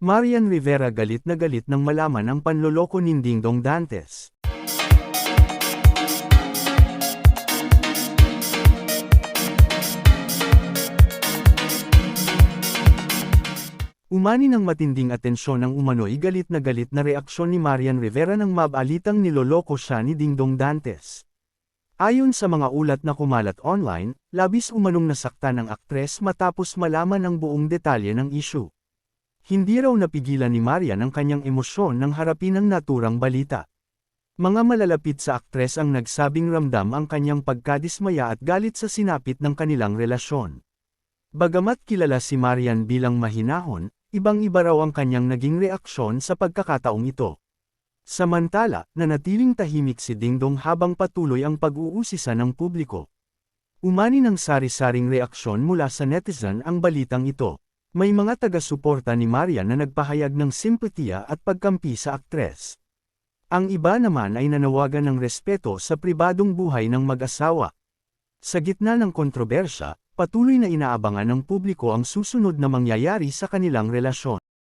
Marian Rivera galit na galit nang malaman ang panloloko ni Dingdong Dantes. Umani ng matinding atensyon ang umano'y galit na reaksyon ni Marian Rivera nang mabalitang niloloko siya ni Dingdong Dantes. Ayon sa mga ulat na kumalat online, labis umanong nasaktan ang aktres matapos malaman ang buong detalye ng issue. Hindi raw napigilan ni Marian ang kanyang emosyon nang harapin ang naturang balita. Mga malalapit sa aktres ang nagsabing ramdam ang kanyang pagkadismaya at galit sa sinapit ng kanilang relasyon. Bagamat kilala si Marian bilang mahinahon, ibang-iba raw ang kanyang naging reaksyon sa pagkakataong ito. Samantala, nanatiling tahimik si Dingdong habang patuloy ang pag-uusisa ng publiko. Umani ng sari-saring reaksyon mula sa netizen ang balitang ito. May mga taga-suporta ni Marian na nagpahayag ng simpatiya at pagkampi sa aktres. Ang iba naman ay nanawagan ng respeto sa pribadong buhay ng mag-asawa. Sa gitna ng kontrobersya, patuloy na inaabangan ng publiko ang susunod na mangyayari sa kanilang relasyon.